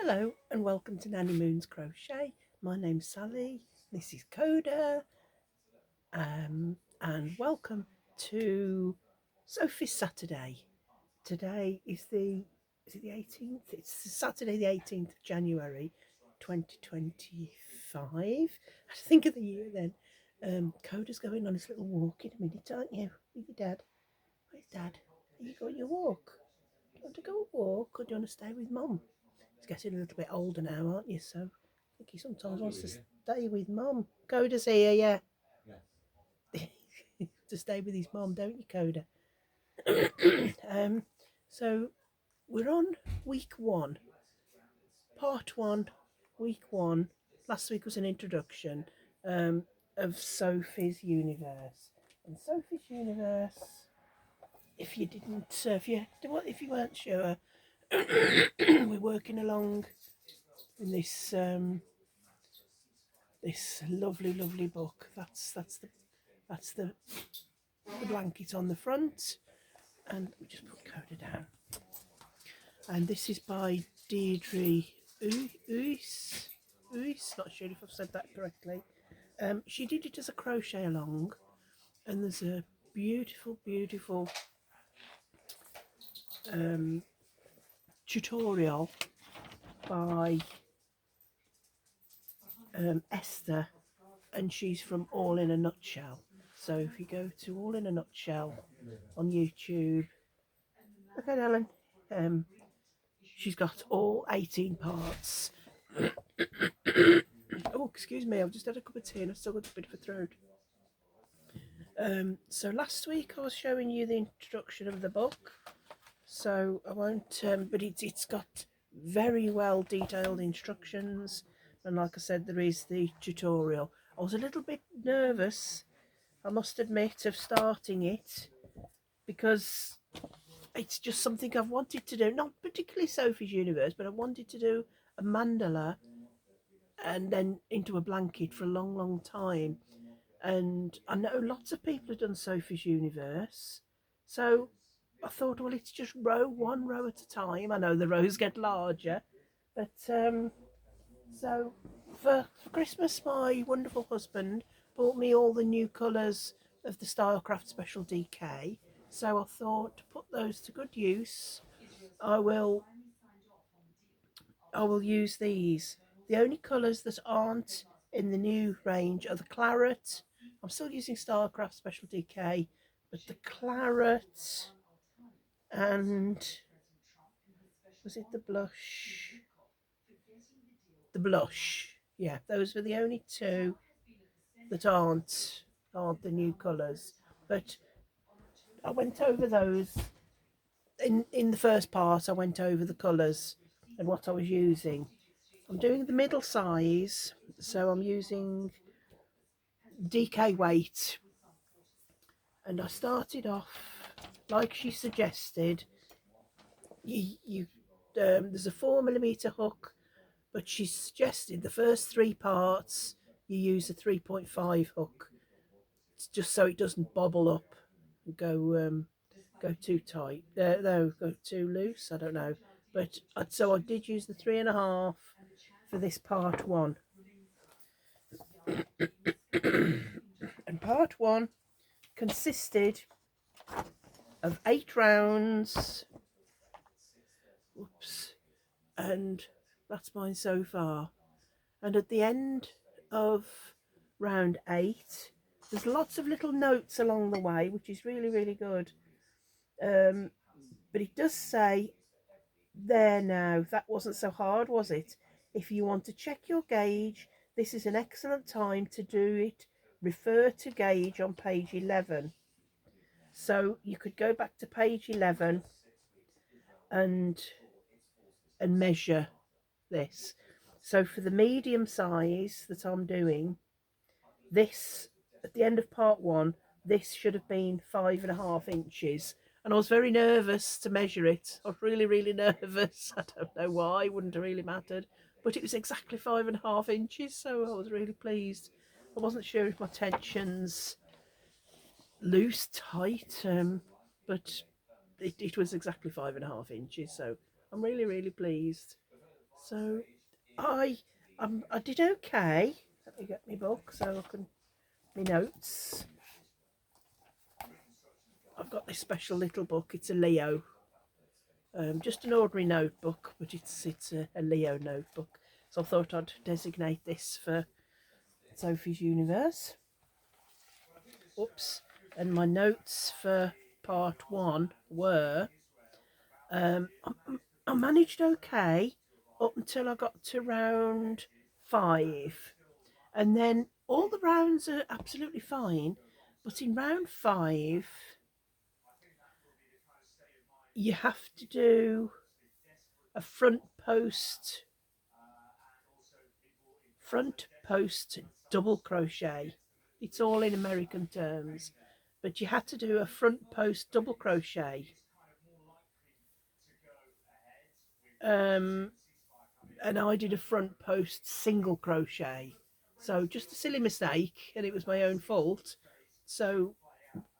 Hello and welcome to Nanny Moon's Crochet. My name's Sally, this is Coda, and welcome to Sophie's Saturday. Today is the 18th? It's Saturday the 18th of January 2025. I think of the year then. Coda's going on his little walk in a minute, aren't you? With your dad. Where's dad? Are you going your walk? Do you want to go walk or do you want to stay with mum? He's getting a little bit older now, aren't you? So I think he sometimes wants to stay with mum. Coda's here, yeah. To stay with his mum, don't you, Coda? So we're on week one, part one, week one. Last week was an introduction of Sophie's universe. And Sophie's universe, if you weren't sure, we're working along in this lovely book. That's the blanket on the front, and we just put Coda down. And this is by Deirdre Uys. Not sure if I've said that correctly. She did it as a crochet along, and there's a beautiful tutorial by Esther, and she's from All in a Nutshell. So if you go to All in a Nutshell on YouTube, okay, Ellen, she's got all 18 parts. Oh, excuse me, I've just had a cup of tea and I've still got a bit of a throat. So last week I was showing you the introduction of the book, so I won't, but it's got very well detailed instructions, and like I said, there is the tutorial. I was a little bit nervous, I must admit, of starting it, because it's just something I've wanted to do, not particularly Sophie's Universe, but I wanted to do a mandala and then into a blanket for a long time. And I know lots of people have done Sophie's Universe, so I thought, well, it's just one row at a time. I know the rows get larger, but so for Christmas, my wonderful husband bought me all the new colours of the Stylecraft Special DK. So I thought, to put those to good use, I will use these. The only colours that aren't in the new range are the claret. I'm still using Stylecraft Special DK, but the claret and was it the blush? The blush. Yeah, those were the only two that aren't the new colours. But I went over those in the first part. I went over the colours and what I was using. I'm doing the middle size, so I'm using DK weight, and I started off like she suggested. There's a 4mm hook, but she suggested the first three parts you use a 3.5 hook, just so it doesn't bobble up and go too tight. No, go too loose. I don't know, but so I did use the 3.5 for this part one. And part one consisted of 8 rounds. Whoops. And that's mine so far. And at the end of round 8, there's lots of little notes along the way, which is really good. But it does say, there now, that wasn't so hard, was it? If you want to check your gauge, this is an excellent time to do it. Refer to gauge on page 11. So you could go back to page 11 and measure this. So for the medium size that I'm doing, this, at the end of part one, this should have been 5.5 inches. And I was very nervous to measure it. I was really nervous. I don't know why, it wouldn't have really mattered. But it was exactly 5.5 inches, so I was really pleased. I wasn't sure if my tension's loose, tight, but it was exactly 5.5 inches, so I'm really pleased. So I did okay. Let me get my book so I can my notes. I've got this special little book. It's a Leo, just an ordinary notebook, but it's a Leo notebook. So I thought I'd designate this for Sophie's Universe. Oops. And my notes for part one were I managed okay up until I got to round 5. And then all the rounds are absolutely fine. But in round 5, you have to do a front post double crochet. It's all in American terms, but you had to do a front post double crochet. And I did a front post single crochet. So just a silly mistake, and it was my own fault. So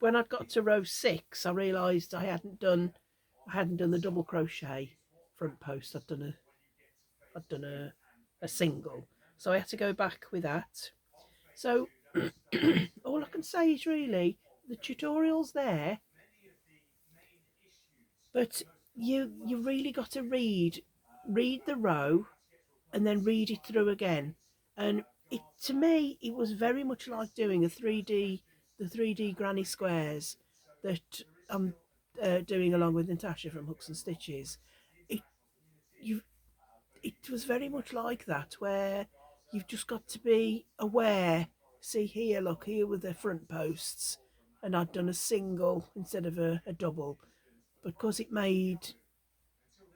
when I'd got to row 6, I realised I hadn't done the double crochet front post. I'd done a single, so I had to go back with that. So all I can say is really the tutorial's there, but you really got to read the row and then read it through again. And it, to me, it was very much like doing the 3D granny squares that I'm doing along with Natasha from Hooks and Stitches. It you it was very much like that, where you've just got to be aware. See here, look here with the front posts, and I'd done a single instead of a double, because it made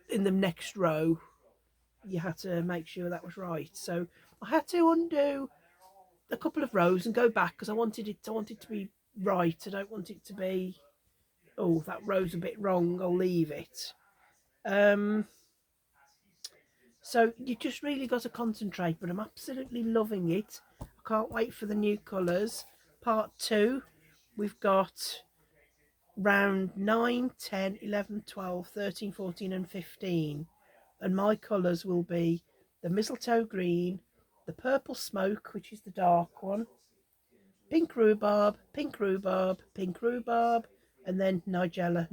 in the next row you had to make sure that was right. So I had to undo a couple of rows and go back because I wanted to be right. I don't want it to be, oh, that row's a bit wrong, I'll leave it. So you just really got to concentrate, but I'm absolutely loving it. I can't wait for the new colours. Part 2, we've got round 9, 10, 11, 12, 13, 14 and 15. And my colours will be the mistletoe green, the purple smoke, which is the dark one, pink rhubarb, pink rhubarb, pink rhubarb, and then Nigella.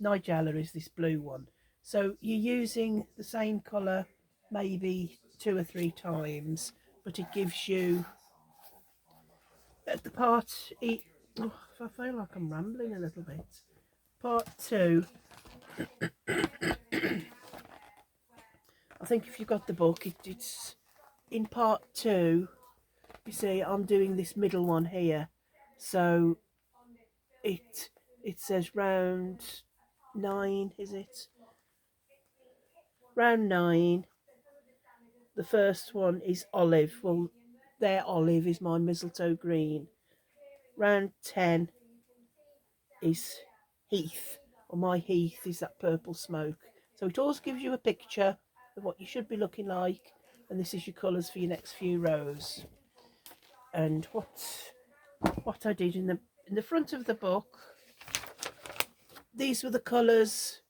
Nigella is this blue one. So you're using the same colour maybe 2 or 3 times, but it gives you at the part it, oh, I feel like I'm rambling a little bit. Part 2, I think if you've got the book, it's in part 2. You see, I'm doing this middle one here, so it says round 9, is it? Round 9. The first one is olive. Well, their olive is my mistletoe green. Round 10 is heath, or my heath is that purple smoke. So it always gives you a picture of what you should be looking like, and this is your colours for your next few rows. And what I did in the front of the book, these were the colours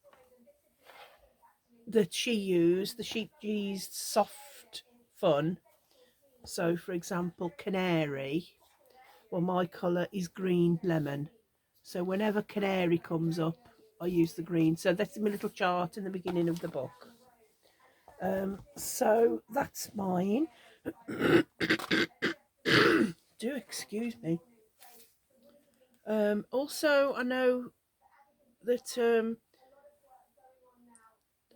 that she used. She used soft fun. So for example, canary, well, my colour is green lemon, so whenever canary comes up I use the green. So that's my little chart in the beginning of the book. So that's mine. Do excuse me. Also, I know that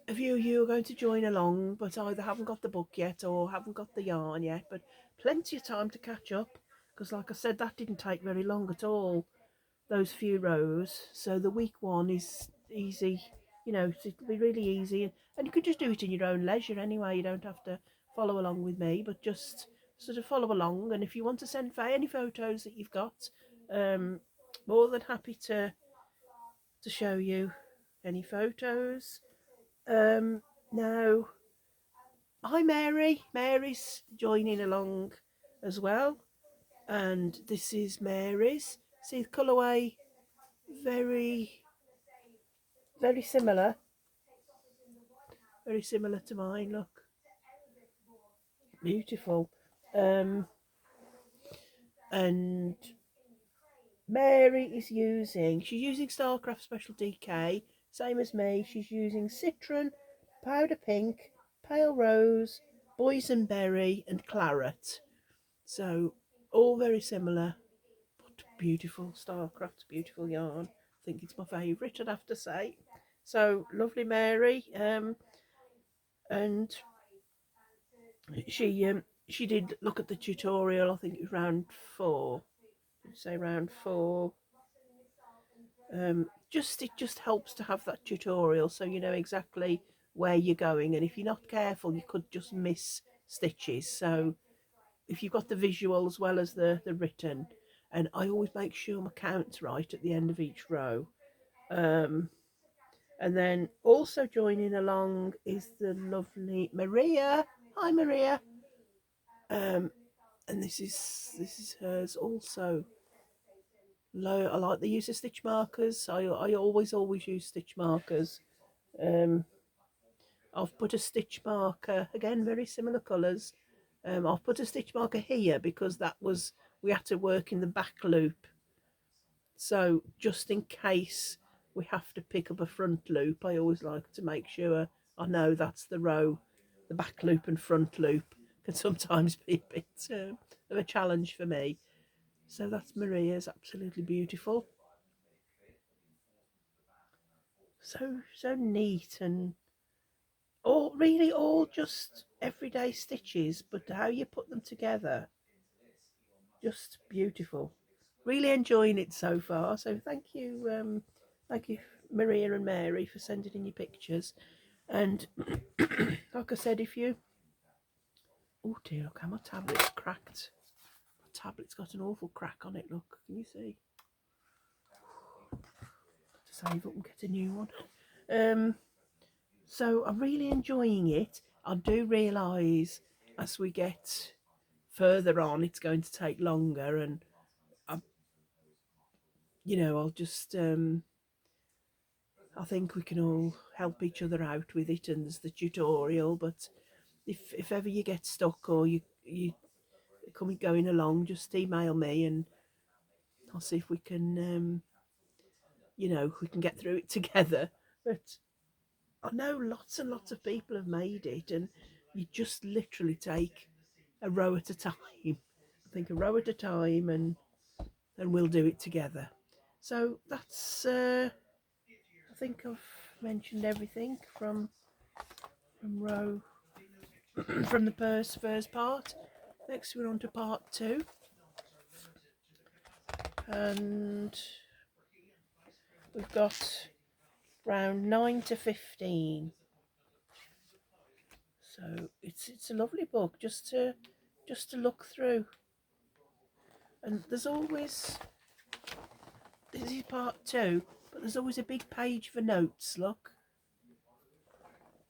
a few of you are going to join along, but either haven't got the book yet or haven't got the yarn yet, but plenty of time to catch up, because like I said, that didn't take very long at all, those few rows. So the week one is easy, it'll be really easy, and you can just do it in your own leisure anyway. You don't have to follow along with me, but just sort of follow along. And if you want to send any photos that you've got, more than happy to show you any photos. Now, hi Mary. Mary's joining along as well, and this is Mary's. See the colourway, very, very similar. very similar to mine. Look, beautiful. Um, and Mary is she's using Starcraft Special DK, same as me. She's using citron, powder pink, pale rose, boysenberry, and claret. So all very similar, but beautiful. Starcraft's beautiful yarn. I think it's my favourite, I'd have to say. So lovely, Mary. And she did look at the tutorial. I think it was round 4. Say round 4. Just it just helps to have that tutorial, so you know exactly where you're going, and if you're not careful you could just miss stitches. So if you've got the visual as well as the written, and I always make sure my count's right at the end of each row. And then also joining along is the lovely Maria. Hi, Maria. um and this is hers also. I like the use of stitch markers. I always use stitch markers. um I've put a stitch marker, again very similar colours. I've put a stitch marker here because we had to work in the back loop, so just in case we have to pick up a front loop, I always like to make sure I know that's the row. The back loop and front loop can sometimes be a bit of a challenge for me. So that's Maria's, absolutely beautiful. So neat, and all just everyday stitches, but how you put them together, just beautiful. Really enjoying it so far. So thank you, Maria and Mary, for sending in your pictures. And like I said, if you, oh dear, look how my tablet's cracked. My tablet's got an awful crack on it. Look, can you see? To save up and get a new one. So I'm really enjoying it. I do realise as we get further on, it's going to take longer, and I, I'll just I think we can all help each other out with it, and there's the tutorial. But if ever you get stuck or you come going along, just email me and I'll see if we can we can get through it together. But I know lots and lots of people have made it, and you just literally take a row at a time. I think a row at a time, and we'll do it together. So that's I think I've mentioned everything from row from the first part. Next we're on to part 2, and we've got round 9 to 15. So it's a lovely book just to look through. And there's always, this is part 2, but there's always a big page for notes, look.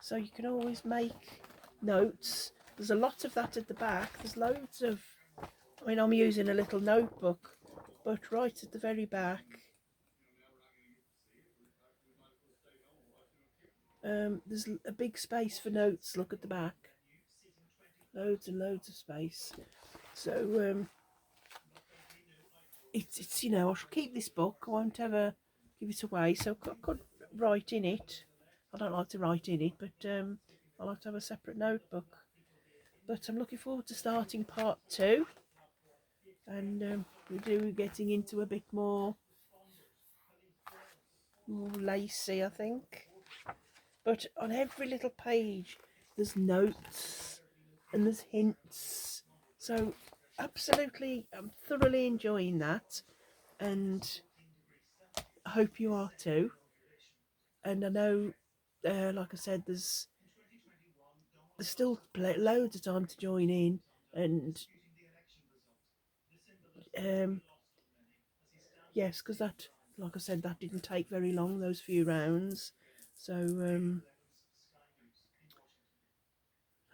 So you can always make notes. There's a lot of that at the back. There's loads of, I mean, I'm using a little notebook, but right at the very back, there's a big space for notes. Look at the back. Loads and loads of space. So it's I shall keep this book. I won't ever give it away. So I could write in it. I don't like to write in it, but I like to have a separate notebook. But I'm looking forward to starting part 2, and we're getting into a bit more lacy, I think. But on every little page, there's notes and there's hints. So absolutely, I'm thoroughly enjoying that, and I hope you are too. And I know, like I said, there's still loads of time to join in, and um, yes, because that, like I said, that didn't take very long, those few rounds. So that'd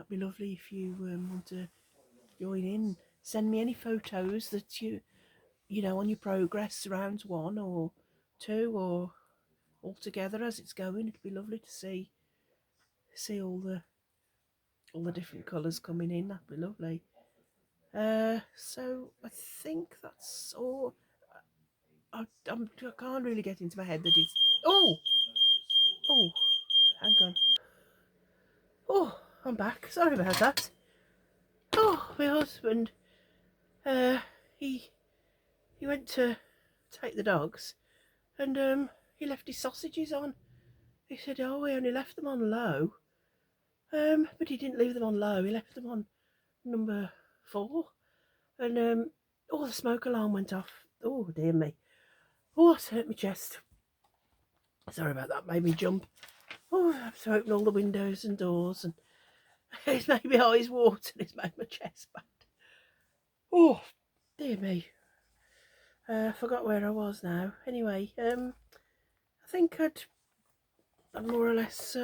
be lovely if you want to join in. Send me any photos that you know on your progress, rounds 1 or 2, or all together as it's going. It'd be lovely to see see all the different colours coming in. That'd be lovely. So I think that's all. I can't really get into my head that it's. Oh, hang on. Oh, I'm back. Sorry about that. Oh, my husband. Uh, he he went to take the dogs, and he left his sausages on. He said, "Oh, we only left them on low." But he didn't leave them on low. He left them on number 4, and oh, the smoke alarm went off. Oh dear me. Oh, it hurt my chest. Sorry about that. Made me jump. Oh, I have to open all the windows and doors, and it's made my eyes water. And it's made my chest bad. Oh, dear me. I forgot where I was now. Anyway, I think I'd more or less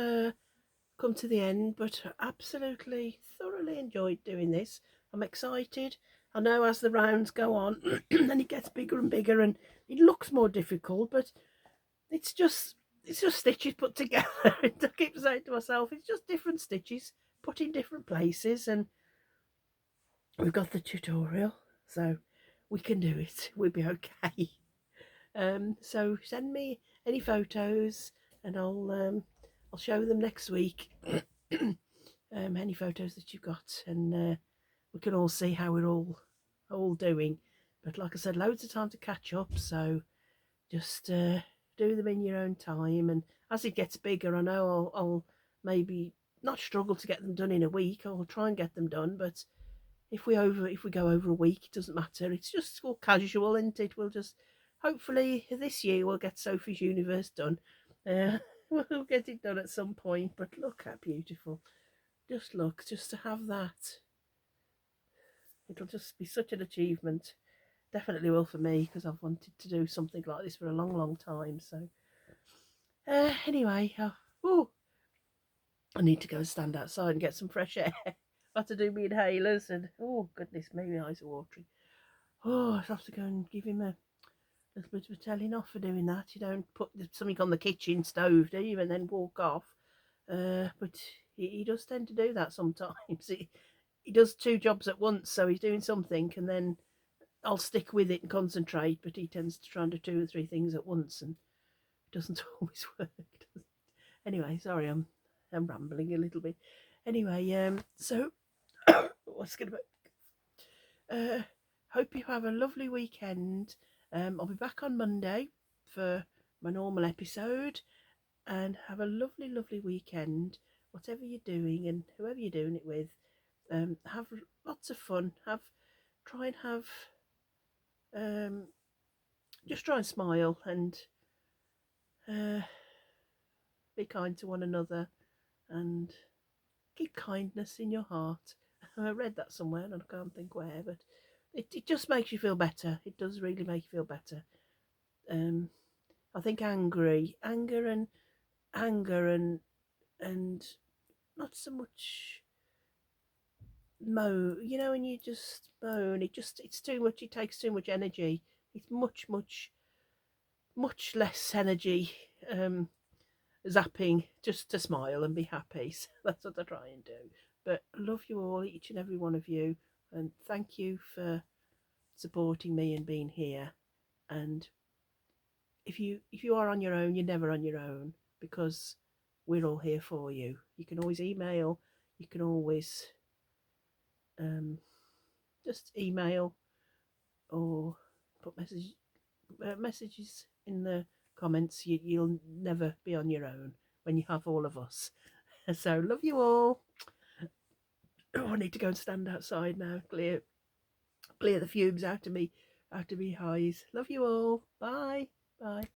come to the end, but absolutely thoroughly enjoyed doing this. I'm excited. I know as the rounds go on, then it gets bigger and bigger, and it looks more difficult, but it's just stitches put together. I keep saying to myself, it's just different stitches put in different places, and we've got the tutorial, so we can do it. We'll be okay. So send me any photos, and I'll show them next week. Any photos that you've got, and we can all see how we're all doing. But like I said, loads of time to catch up, so just do them in your own time. And as it gets bigger, I know I'll maybe not struggle to get them done in a week. I'll try and get them done, but if we go over a week, it doesn't matter. It's just all casual, isn't it? We'll just hopefully this year we'll get Sophie's Universe done. We'll get it done at some point. But look how beautiful! Just look, just to have that, it'll just be such an achievement. Definitely will for me, because I've wanted to do something like this for a long time. So anyway, oh, I need to go and stand outside and get some fresh air. I have to do my inhalers, and oh goodness me, my eyes are watering. Oh, I have to go and give him a little bit of a telling off for doing that. You don't put something on the kitchen stove, do you, and then walk off. But he does tend to do that sometimes. He does 2 jobs at once, so he's doing something, and then I'll stick with it and concentrate. But he tends to try and do 2 or 3 things at once, and it doesn't always work. Anyway, sorry, I'm rambling a little bit. Anyway, so what's going to be? Hope you have a lovely weekend. I'll be back on Monday for my normal episode, and have a lovely weekend. Whatever you're doing and whoever you're doing it with, have lots of fun. Try and have just try and smile, and be kind to one another, and keep kindness in your heart. I read that somewhere and I can't think where, but it just makes you feel better. It does really make you feel better. I think anger and not so much moan. You know, when you just moan, it's too much. It takes too much energy. It's much less energy. Zapping just to smile and be happy. So that's what I try and do. But I love you all, each and every one of you, and thank you for supporting me and being here. And if you are on your own, you're never on your own, because we're all here for you. You can always email. You can always just email or put messages in the comments. You'll never be on your own when you have all of us. So love you all. Oh, I need to go and stand outside now. Clear the fumes out of me eyes. Love you all. Bye. Bye.